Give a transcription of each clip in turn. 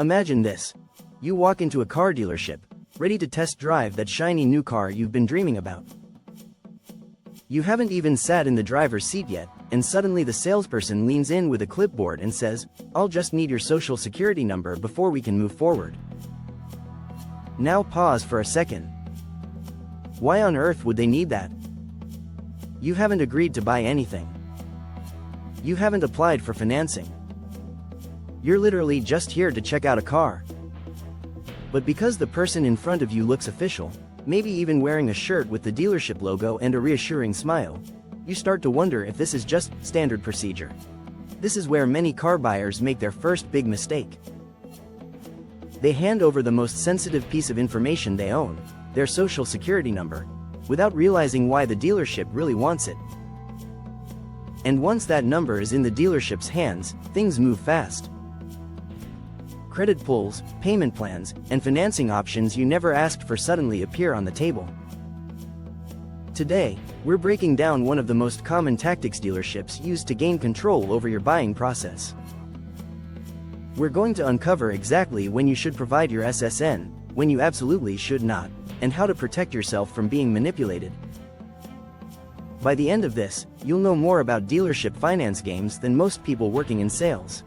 Imagine this. You walk into a car dealership, ready to test drive that shiny new car you've been dreaming about. You haven't even sat in the driver's seat yet, and suddenly the salesperson leans in with a clipboard and says, "I'll just need your social security number before we can move forward." Now pause for a second. Why on earth would they need that? You haven't agreed to buy anything. You haven't applied for financing. You're literally just here to check out a car. But because the person in front of you looks official, maybe even wearing a shirt with the dealership logo and a reassuring smile, you start to wonder if this is just standard procedure. This is where many car buyers make their first big mistake. They hand over the most sensitive piece of information they own, their social security number, without realizing why the dealership really wants it. And once that number is in the dealership's hands, things move fast. Credit pulls, payment plans, and financing options you never asked for suddenly appear on the table. Today, we're breaking down one of the most common tactics dealerships use to gain control over your buying process. We're going to uncover exactly when you should provide your SSN, when you absolutely should not, and how to protect yourself from being manipulated. By the end of this, you'll know more about dealership finance games than most people working in sales.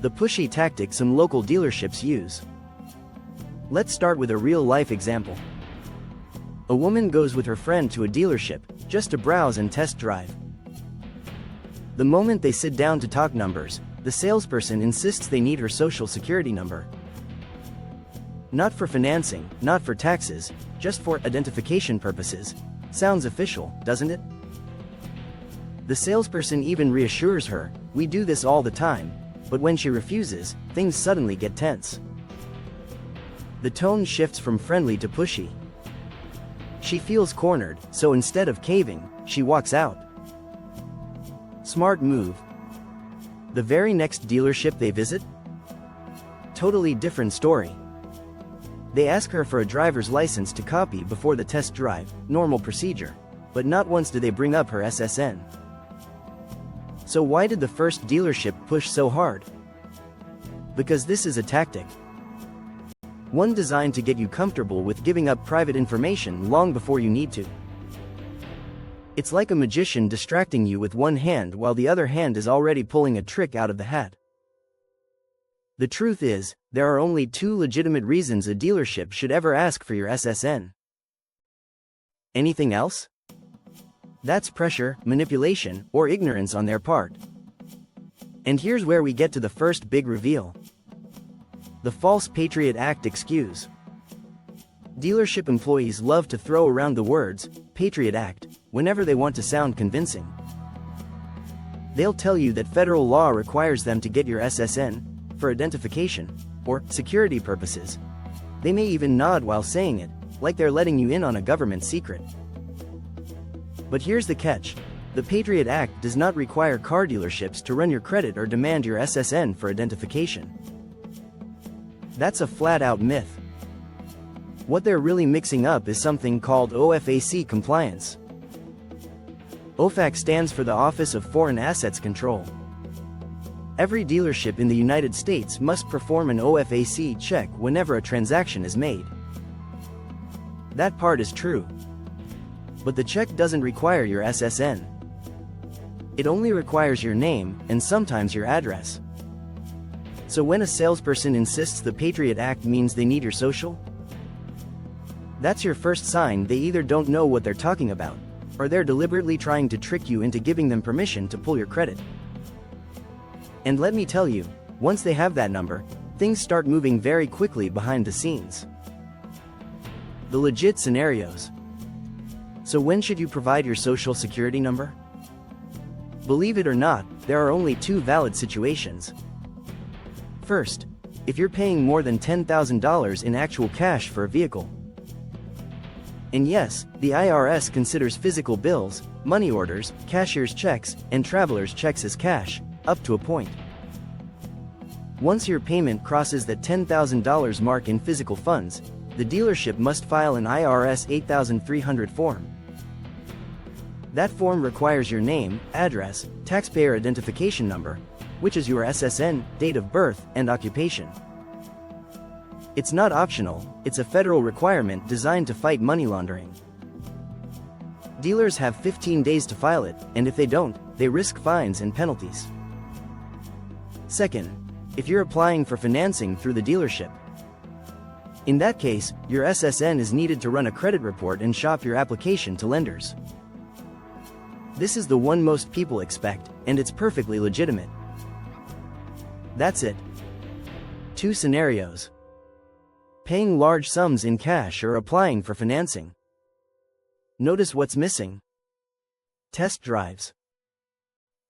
The pushy tactic some local dealerships use. Let's start with a real-life example. A woman goes with her friend to a dealership, just to browse and test drive. The moment they sit down to talk numbers, the salesperson insists they need her social security number. Not for financing, not for taxes, just for identification purposes. Sounds official, doesn't it? The salesperson even reassures her, "We do this all the time," but when she refuses, things suddenly get tense. The tone shifts from friendly to pushy. She feels cornered, so instead of caving, she walks out. Smart move. The very next dealership they visit? Totally different story. They ask her for a driver's license to copy before the test drive, normal procedure. But not once do they bring up her SSN. So why did the first dealership push so hard? Because this is a tactic. One designed to get you comfortable with giving up private information long before you need to. It's like a magician distracting you with one hand while the other hand is already pulling a trick out of the hat. The truth is, there are only two legitimate reasons a dealership should ever ask for your SSN. Anything else? That's pressure, manipulation, or ignorance on their part. And here's where we get to the first big reveal. The false Patriot Act excuse. Dealership employees love to throw around the words, Patriot Act, whenever they want to sound convincing. They'll tell you that federal law requires them to get your SSN, for identification, or security purposes. They may even nod while saying it, like they're letting you in on a government secret. But here's the catch. The Patriot Act does not require car dealerships to run your credit or demand your SSN for identification. That's a flat-out myth. What they're really mixing up is something called OFAC compliance. OFAC stands for the Office of Foreign Assets Control. Every dealership in the United States must perform an OFAC check whenever a transaction is made. That part is true. But the check doesn't require your SSN. It only requires your name, and sometimes your address. So when a salesperson insists the Patriot Act means they need your social, that's your first sign they either don't know what they're talking about, or they're deliberately trying to trick you into giving them permission to pull your credit. And let me tell you, once they have that number, things start moving very quickly behind the scenes. The legit scenarios. So when should you provide your social security number? Believe it or not, there are only two valid situations. First, if you're paying more than $10,000 in actual cash for a vehicle. And yes, the IRS considers physical bills, money orders, cashier's checks, and traveler's checks as cash, up to a point. Once your payment crosses that $10,000 mark in physical funds, the dealership must file an IRS 8300 form. That form requires your name, address, taxpayer identification number, which is your SSN, date of birth, and occupation. It's not optional, it's a federal requirement designed to fight money laundering. Dealers have 15 days to file it, and if they don't, they risk fines and penalties. Second, if you're applying for financing through the dealership. In that case, your SSN is needed to run a credit report and shop your application to lenders. This is the one most people expect, and it's perfectly legitimate. That's it. 2 scenarios: paying large sums in cash or applying for financing. Notice what's missing: test drives,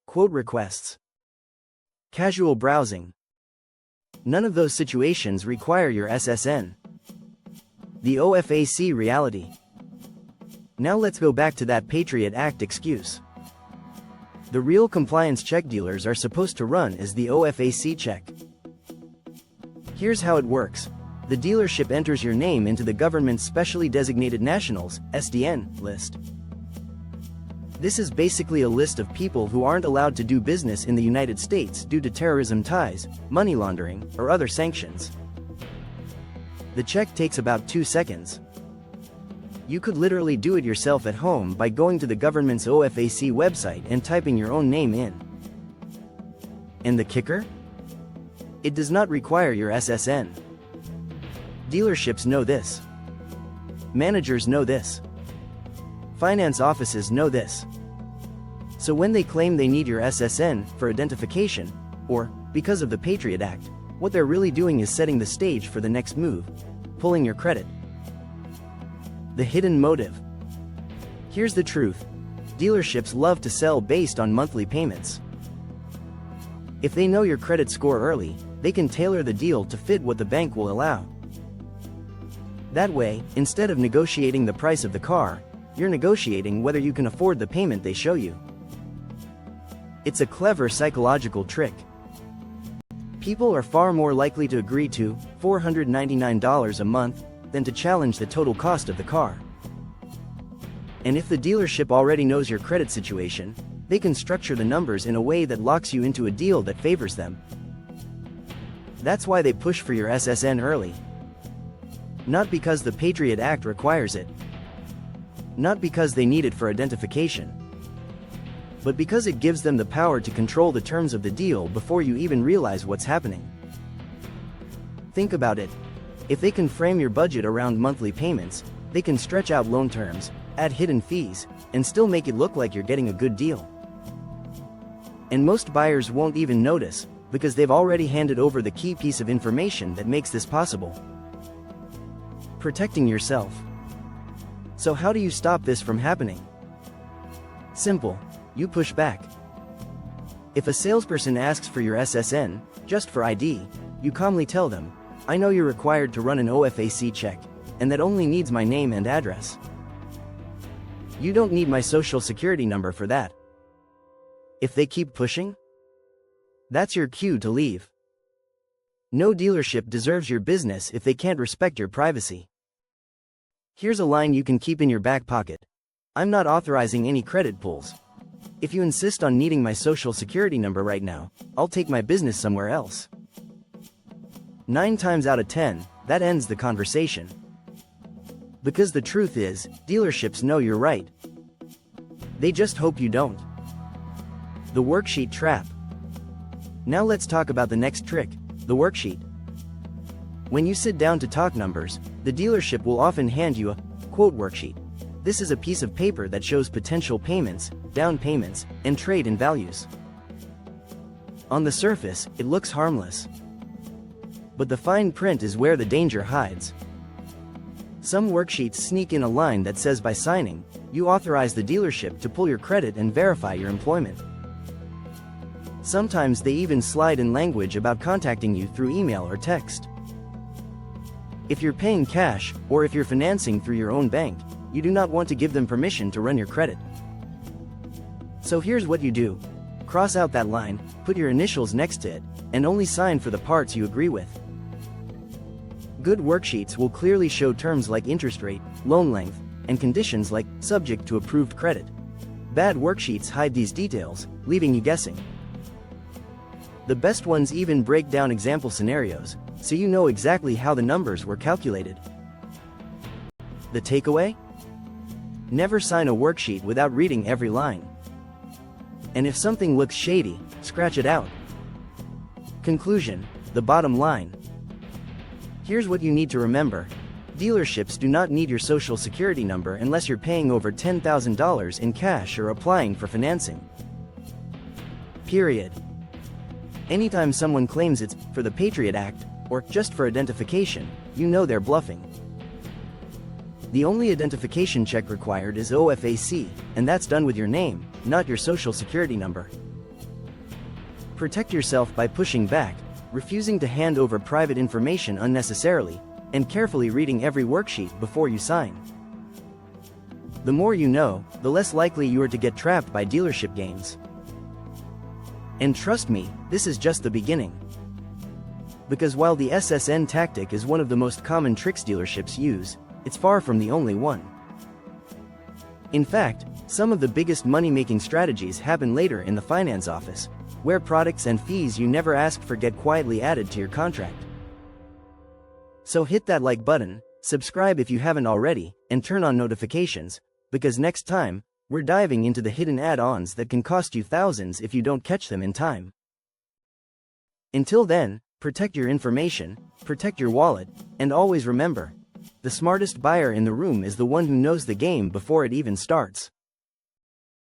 quote requests, casual browsing. None of those situations require your SSN. The OFAC reality. Now let's go back to that Patriot Act excuse. The real compliance check dealers are supposed to run is the OFAC check. Here's how it works. The dealership enters your name into the government's Specially Designated Nationals, SDN, list. This is basically a list of people who aren't allowed to do business in the United States due to terrorism ties, money laundering, or other sanctions. The check takes about 2 seconds. You could literally do it yourself at home by going to the government's OFAC website and typing your own name in. And the kicker? It does not require your SSN. Dealerships know this. Managers know this. Finance offices know this. So when they claim they need your SSN for identification, or because of the Patriot Act, what they're really doing is setting the stage for the next move: pulling your credit. The hidden motive. Here's the truth. Dealerships love to sell based on monthly payments. If they know your credit score early, they can tailor the deal to fit what the bank will allow. That way, instead of negotiating the price of the car, you're negotiating whether you can afford the payment they show you. It's a clever psychological trick. People are far more likely to agree to $499 a month than to challenge the total cost of the car. And if the dealership already knows your credit situation, they can structure the numbers in a way that locks you into a deal that favors them. That's why they push for your SSN early. Not because the Patriot Act requires it. Not because they need it for identification. But because it gives them the power to control the terms of the deal before you even realize what's happening. Think about it. If they can frame your budget around monthly payments, they can stretch out loan terms, add hidden fees, and still make it look like you're getting a good deal. And most buyers won't even notice, because they've already handed over the key piece of information that makes this possible. Protecting yourself. So how do you stop this from happening? Simple. You push back. If a salesperson asks for your SSN, just for ID, you calmly tell them, "I know you're required to run an OFAC check, and that only needs my name and address. You don't need my social security number for that." If they keep pushing, that's your cue to leave. No dealership deserves your business if they can't respect your privacy. Here's a line you can keep in your back pocket. I'm not authorizing any credit pulls. If you insist on needing my social security number right now, I'll take my business somewhere else. 9 times out of 10, that ends the conversation. Because the truth is, dealerships know you're right. They just hope you don't. The worksheet trap. Now let's talk about the next trick, the worksheet. When you sit down to talk numbers, the dealership will often hand you a quote worksheet. This is a piece of paper that shows potential payments, down payments, and trade-in values. On the surface, it looks harmless. But the fine print is where the danger hides. Some worksheets sneak in a line that says by signing, you authorize the dealership to pull your credit and verify your employment. Sometimes they even slide in language about contacting you through email or text. If you're paying cash, or if you're financing through your own bank, you do not want to give them permission to run your credit. So here's what you do. Cross out that line, put your initials next to it, and only sign for the parts you agree with. Good worksheets will clearly show terms like interest rate, loan length, and conditions like subject to approved credit. Bad worksheets hide these details, leaving you guessing. The best ones even break down example scenarios, so you know exactly how the numbers were calculated. The takeaway? Never sign a worksheet without reading every line. And if something looks shady, scratch it out. Conclusion, the bottom line. Here's what you need to remember. Dealerships do not need your social security number unless you're paying over $10,000 in cash or applying for financing. Period. Anytime someone claims it's for the Patriot Act, or just for identification, you know they're bluffing. The only identification check required is OFAC, and that's done with your name, not your social security number. Protect yourself by pushing back, refusing to hand over private information unnecessarily, and carefully reading every worksheet before you sign. The more you know, the less likely you are to get trapped by dealership games. And trust me, this is just the beginning. Because while the SSN tactic is one of the most common tricks dealerships use, it's far from the only one. In fact, some of the biggest money-making strategies happen later in the finance office, where products and fees you never asked for get quietly added to your contract. So hit that like button, subscribe if you haven't already, and turn on notifications, because next time, we're diving into the hidden add-ons that can cost you thousands if you don't catch them in time. Until then, protect your information, protect your wallet, and always remember, the smartest buyer in the room is the one who knows the game before it even starts.